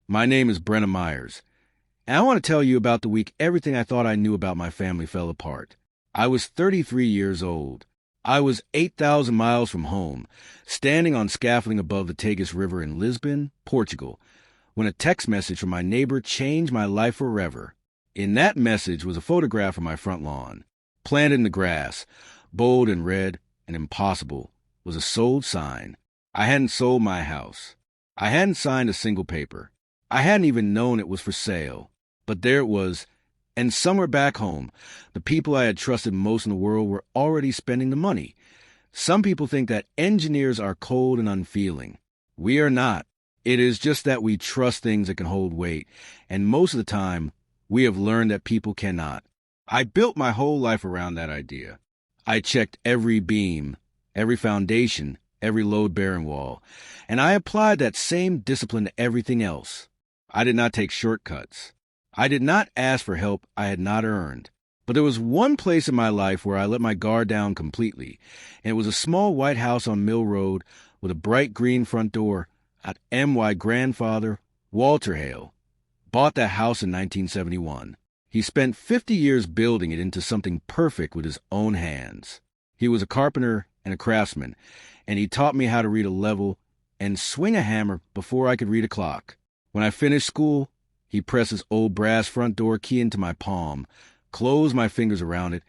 My name is Brenna Myers, and I want to tell you about the week everything I thought I knew about my family fell apart. I was 33 years old. I was 8,000 miles from home, standing on scaffolding above the Tagus River in Lisbon, Portugal, when a text message from my neighbor changed my life forever. In that message was a photograph of my front lawn. Planted in the grass, bold and red and impossible, was a sold sign. I hadn't sold my house. I hadn't signed a single paper. I hadn't even known it was for sale. But there it was, and somewhere back home, the people I had trusted most in the world were already spending the money. Some people think that engineers are cold and unfeeling. We are not. It is just that we trust things that can hold weight, and most of the time, we have learned that people cannot. I built my whole life around that idea. I checked every beam, every foundation, every load-bearing wall, and I applied that same discipline to everything else. I did not take shortcuts. I did not ask for help I had not earned. But there was one place in my life where I let my guard down completely, and it was a small white house on Mill Road with a bright green front door. My grandfather, Walter Hale, bought that house in 1971. He spent 50 years building it into something perfect with his own hands. He was a carpenter and a craftsman, and he taught me how to read a level and swing a hammer before I could read a clock. When I finished school, he pressed his old brass front door key into my palm, closed my fingers around it,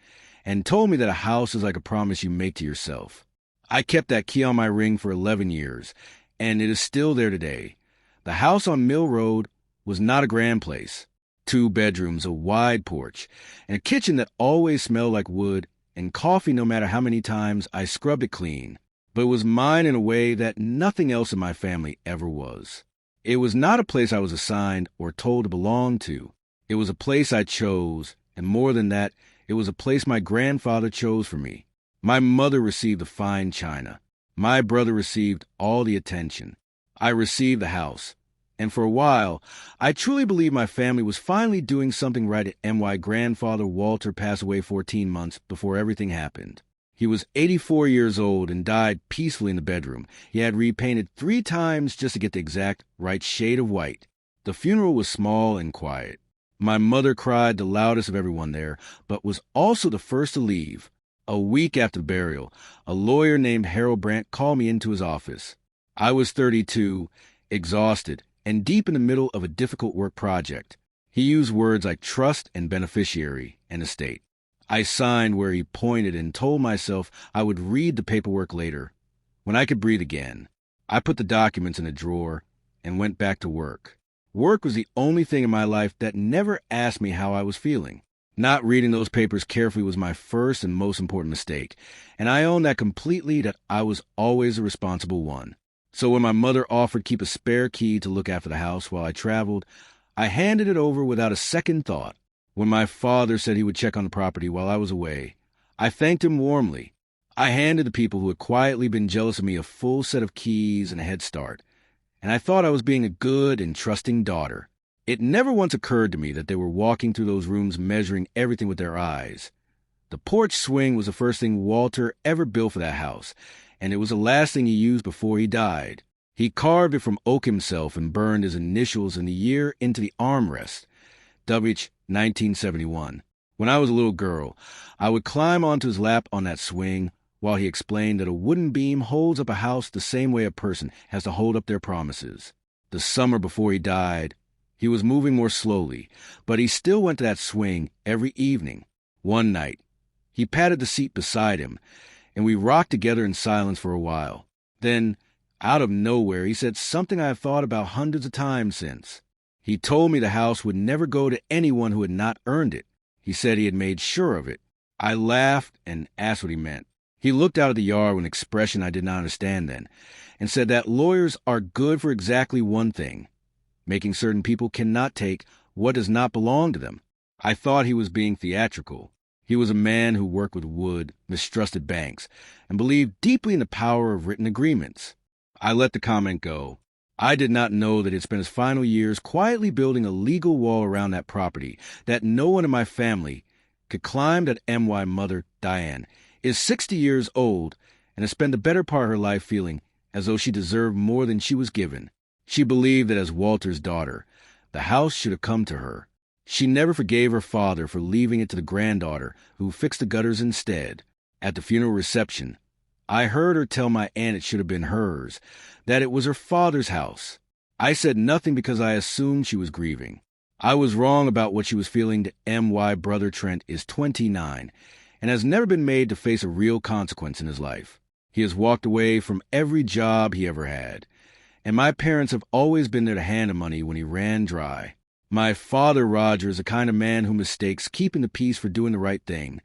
and told me that a house is like a promise you make to yourself. I kept that key on my ring for 11 years, and it is still there today. The house on Mill Road was not a grand place. 2 bedrooms, a wide porch, and a kitchen that always smelled like wood, and coffee no matter how many times I scrubbed it clean. But it was mine in a way that nothing else in my family ever was. It was not a place I was assigned or told to belong to. It was a place I chose, and more than that, it was a place my grandfather chose for me. My mother received the fine china. My brother received all the attention. I received the house. And for a while, I truly believed my family was finally doing something right. My grandfather Walter passed away 14 months before everything happened. He was 84 years old and died peacefully in the bedroom. He had repainted 3 times just to get the exact right shade of white. The funeral was small and quiet. My mother cried the loudest of everyone there, but was also the first to leave. A week after the burial, a lawyer named Harold Brandt called me into his office. I was 32, exhausted, and deep in the middle of a difficult work project. He used words like trust and beneficiary and estate. I signed where he pointed and told myself I would read the paperwork later, when I could breathe again. I put the documents in a drawer and went back to work. Work was the only thing in my life that never asked me how I was feeling. Not reading those papers carefully was my first and most important mistake, and I own that completely, that I was always the responsible one. So when my mother offered to keep a spare key to look after the house while I traveled, I handed it over without a second thought. When my father said he would check on the property while I was away, I thanked him warmly. I handed the people who had quietly been jealous of me a full set of keys and a head start, and I thought I was being a good and trusting daughter. It never once occurred to me that they were walking through those rooms measuring everything with their eyes. The porch swing was the first thing Walter ever built for that house, and it was the last thing he used before he died. He carved it from oak himself and burned his initials and the year into the armrest. WH 1971. When I was a little girl, I would climb onto his lap on that swing while he explained that a wooden beam holds up a house the same way a person has to hold up their promises. The summer before he died, he was moving more slowly, but he still went to that swing every evening. One night, he patted the seat beside him, and we rocked together in silence for a while. Then, out of nowhere, he said something I have thought about hundreds of times since. He told me the house would never go to anyone who had not earned it. He said he had made sure of it. I laughed and asked what he meant. He looked out at the yard with an expression I did not understand then, and said that lawyers are good for exactly one thing, making certain people cannot take what does not belong to them. I thought he was being theatrical. He was a man who worked with wood, mistrusted banks, and believed deeply in the power of written agreements. I let the comment go. I did not know that he had spent his final years quietly building a legal wall around that property, that no one in my family could climb. That my mother, Diane, is 60 years old and has spent the better part of her life feeling as though she deserved more than she was given. She believed that as Walter's daughter, the house should have come to her. She never forgave her father for leaving it to the granddaughter, who fixed the gutters instead. At the funeral reception, I heard her tell my aunt it should have been hers, that it was her father's house. I said nothing because I assumed she was grieving. I was wrong about what she was feeling. My brother Trent is 29 and has never been made to face a real consequence in his life. He has walked away from every job he ever had, and my parents have always been there to hand him money when he ran dry. My father, Roger, is the kind of man who mistakes keeping the peace for doing the right thing,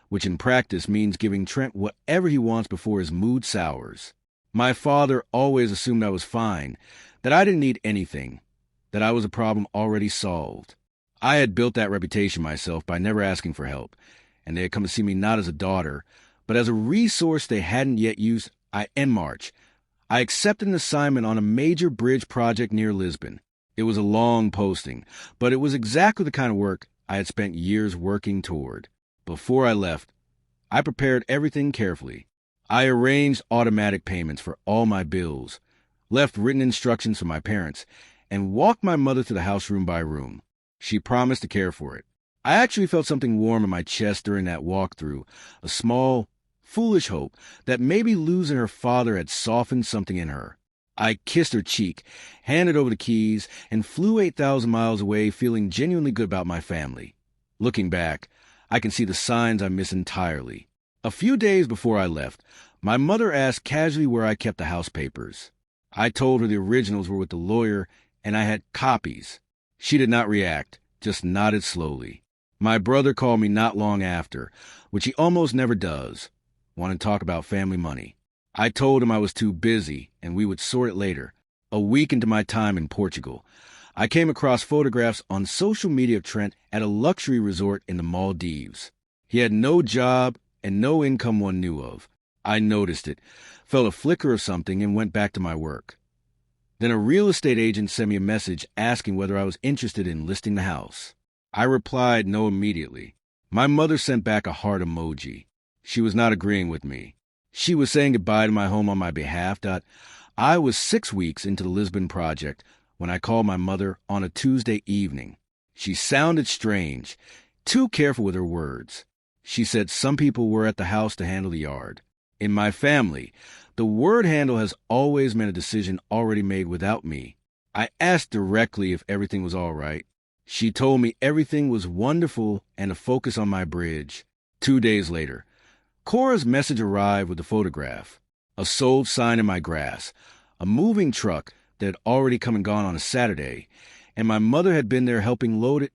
which in practice means giving Trent whatever he wants before his mood sours. My father always assumed I was fine, that I didn't need anything, that I was a problem already solved. I had built that reputation myself by never asking for help, and they had come to see me not as a daughter, but as a resource they hadn't yet used. In March, I accepted an assignment on a major bridge project near Lisbon. It was a long posting, but it was exactly the kind of work I had spent years working toward. Before I left, I prepared everything carefully. I arranged automatic payments for all my bills, left written instructions for my parents, and walked my mother through the house room by room. She promised to care for it. I actually felt something warm in my chest during that walkthrough, a small, foolish hope that maybe losing her father had softened something in her. I kissed her cheek, handed over the keys, and flew 8,000 miles away feeling genuinely good about my family. Looking back, I can see the signs I miss entirely. A few days before I left, my mother asked casually where I kept the house papers. I told her the originals were with the lawyer and I had copies. She did not react, just nodded slowly. My brother called me not long after, which he almost never does, wanted to talk about family money. I told him I was too busy and we would sort it later. A week into my time in Portugal, I came across photographs on social media of Trent at a luxury resort in the Maldives. He had no job and no income one knew of. I noticed it, felt a flicker of something, and went back to my work. Then a real estate agent sent me a message asking whether I was interested in listing the house. I replied no immediately. My mother sent back a heart emoji. She was not agreeing with me. She was saying goodbye to my home on my behalf. I was 6 weeks into the Lisbon project when I called my mother on a Tuesday evening. She sounded strange, too careful with her words. She said some people were at the house to handle the yard. In my family, the word handle has always meant a decision already made without me. I asked directly if everything was all right. She told me everything was wonderful and to focus on my bridge. 2 days later, Cora's message arrived with a photograph, a sold sign in my grass, a moving truck that had already come and gone on a Saturday, and my mother had been there helping load it.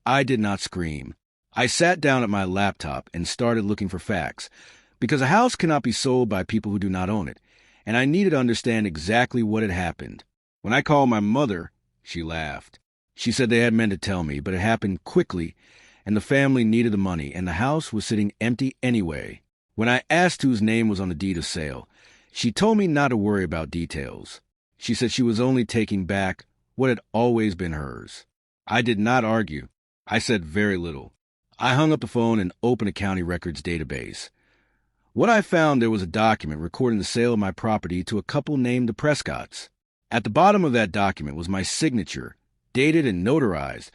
I did not scream. I sat down at my laptop and started looking for facts, because a house cannot be sold by people who do not own it, and I needed to understand exactly what had happened. When I called my mother, she laughed. She said they had meant to tell me, but it happened quickly, and the family needed the money, and the house was sitting empty anyway. When I asked whose name was on the deed of sale, she told me not to worry about details. She said she was only taking back what had always been hers. I did not argue. I said very little. I hung up the phone and opened a county records database. What I found, there was a document recording the sale of my property to a couple named the Prescotts. At the bottom of that document was my signature, dated and notarized,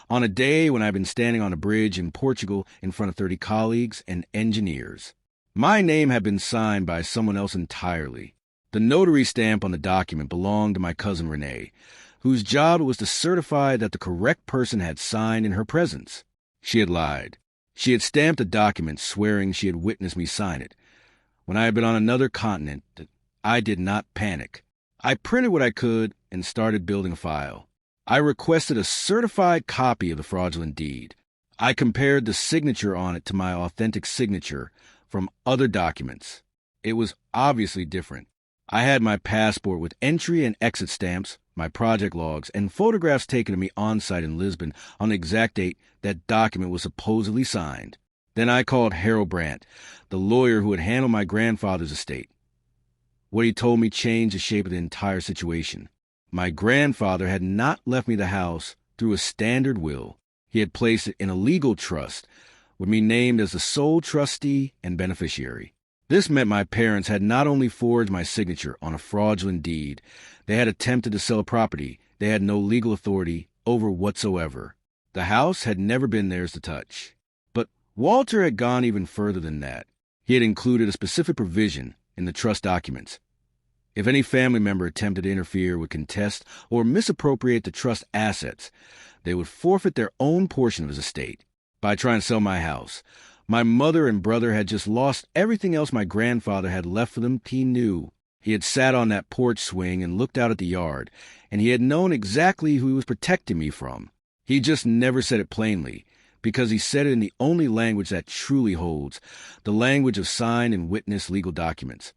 on a day when I'd been standing on a bridge in Portugal in front of 30 colleagues and engineers. My name had been signed by someone else entirely. The notary stamp on the document belonged to my cousin Renee, whose job it was to certify that the correct person had signed in her presence. She had lied. She had stamped a document swearing she had witnessed me sign it. When I had been on another continent, I did not panic. I printed what I could and started building a file. I requested a certified copy of the fraudulent deed. I compared the signature on it to my authentic signature from other documents. It was obviously different. I had my passport with entry and exit stamps, my project logs, and photographs taken of me on-site in Lisbon on the exact date that document was supposedly signed. Then I called Harold Brandt, the lawyer who had handled my grandfather's estate. What he told me changed the shape of the entire situation. My grandfather had not left me the house through a standard will. He had placed it in a legal trust, with me named as the sole trustee and beneficiary. This meant my parents had not only forged my signature on a fraudulent deed, they had attempted to sell a property they had no legal authority over whatsoever. The house had never been theirs to touch. But Walter had gone even further than that. He had included a specific provision in the trust documents. If any family member attempted to interfere, would contest, or misappropriate the trust assets, they would forfeit their own portion of his estate. By trying to sell my house, my mother and brother had just lost everything else my grandfather had left for them. He knew. He had sat on that porch swing and looked out at the yard, and he had known exactly who he was protecting me from. He just never said it plainly, because he said it in the only language that truly holds, the language of signed and witnessed legal documents.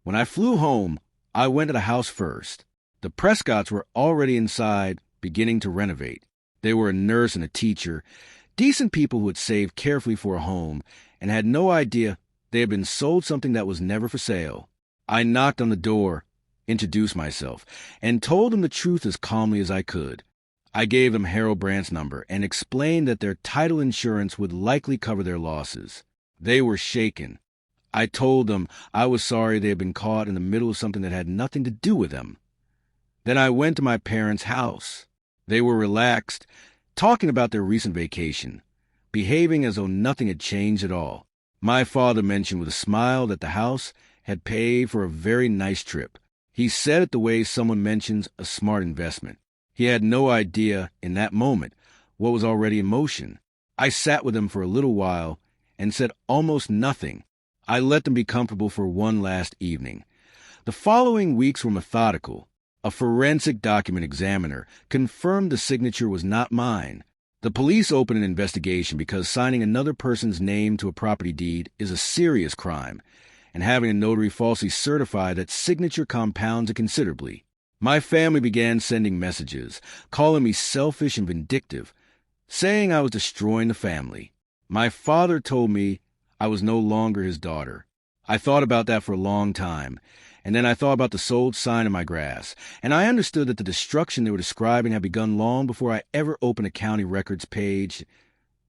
When I flew home, I went to the house first. The Prescotts were already inside, beginning to renovate. They were a nurse and a teacher, decent people who had saved carefully for a home, and had no idea they had been sold something that was never for sale. I knocked on the door, introduced myself, and told them the truth as calmly as I could. I gave them Harold Brandt's number and explained that their title insurance would likely cover their losses. They were shaken. I told them I was sorry they had been caught in the middle of something that had nothing to do with them. Then I went to my parents' house. They were relaxed, talking about their recent vacation, behaving as though nothing had changed at all. My father mentioned with a smile that the house had paid for a very nice trip. He said it the way someone mentions a smart investment. He had no idea, in that moment, what was already in motion. I sat with him for a little while and said almost nothing. I let them be comfortable for one last evening. The following weeks were methodical. A forensic document examiner confirmed the signature was not mine. The police opened an investigation because signing another person's name to a property deed is a serious crime, and having a notary falsely certify that signature compounds it considerably. My family began sending messages, calling me selfish and vindictive, saying I was destroying the family. My father told me I was no longer his daughter. I thought about that for a long time, and then I thought about the sold sign in my grass, and I understood that the destruction they were describing had begun long before I ever opened a county records page.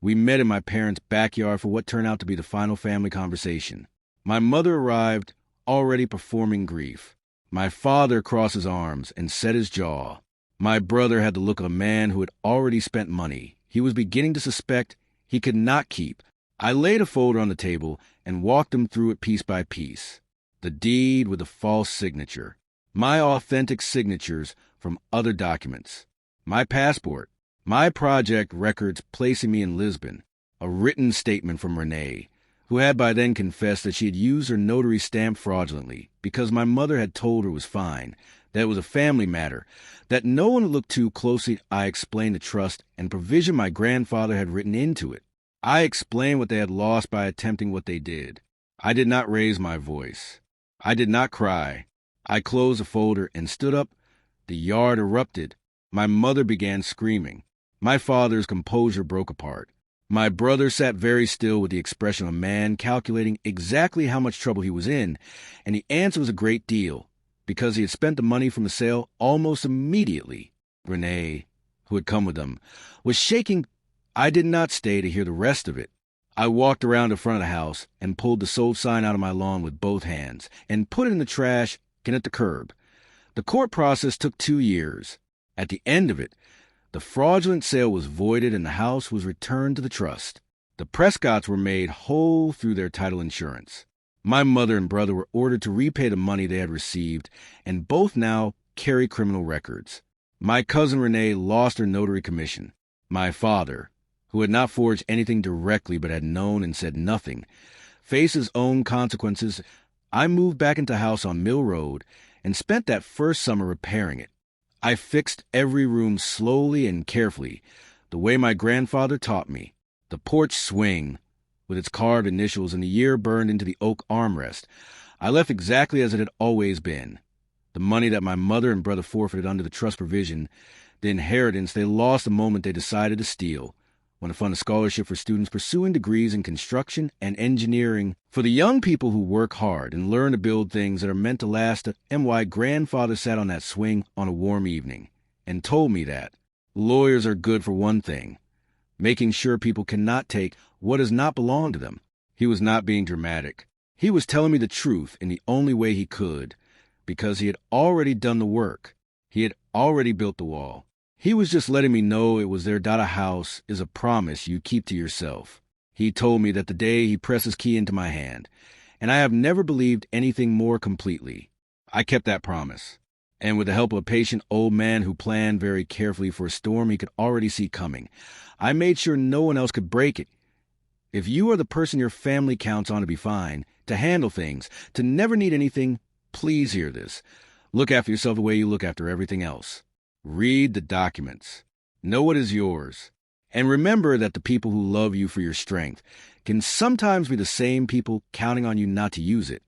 We met in my parents' backyard for what turned out to be the final family conversation. My mother arrived, already performing grief. My father crossed his arms and set his jaw. My brother had the look of a man who had already spent money he was beginning to suspect he could not keep. I laid a folder on the table and walked him through it piece by piece. The deed with the false signature. My authentic signatures from other documents. My passport. My project records placing me in Lisbon. A written statement from Renee, who had by then confessed that she had used her notary stamp fraudulently because my mother had told her it was fine, that it was a family matter, that no one would look too closely. I explained the trust and provision my grandfather had written into it. I explained what they had lost by attempting what they did. I did not raise my voice. I did not cry. I closed the folder and stood up. The yard erupted. My mother began screaming. My father's composure broke apart. My brother sat very still with the expression of a man calculating exactly how much trouble he was in, and the answer was a great deal, because he had spent the money from the sale almost immediately. Renee, who had come with them, was shaking. I did not stay to hear the rest of it. I walked around in front of the house and pulled the sold sign out of my lawn with both hands and put it in the trash and at the curb. The court process took 2 years. At the end of it, the fraudulent sale was voided and the house was returned to the trust. The Prescotts were made whole through their title insurance. My mother and brother were ordered to repay the money they had received, and both now carry criminal records. My cousin Renee lost her notary commission. My father, who had not forged anything directly but had known and said nothing, faced his own consequences. I moved back into a house on Mill Road and spent that first summer repairing it. I fixed every room slowly and carefully, the way my grandfather taught me. The porch swing, with its carved initials and the year burned into the oak armrest, I left exactly as it had always been. The money that my mother and brother forfeited under the trust provision, the inheritance they lost the moment they decided to steal, when to fund a scholarship for students pursuing degrees in construction and engineering for the young people who work hard and learn to build things that are meant to last. And why grandfather sat on that swing on a warm evening and told me that lawyers are good for one thing, making sure people cannot take what does not belong to them. He was not being dramatic. He was telling me the truth in the only way he could, because he had already done the work. He had already built the wall. He was just letting me know it was there. A house is a promise you keep to yourself. He told me that the day he pressed his key into my hand, and I have never believed anything more completely. I kept that promise. And with the help of a patient old man who planned very carefully for a storm he could already see coming, I made sure no one else could break it. If you are the person your family counts on to be fine, to handle things, to never need anything, please hear this. Look after yourself the way you look after everything else. Read the documents. Know what is yours. And remember that the people who love you for your strength can sometimes be the same people counting on you not to use it.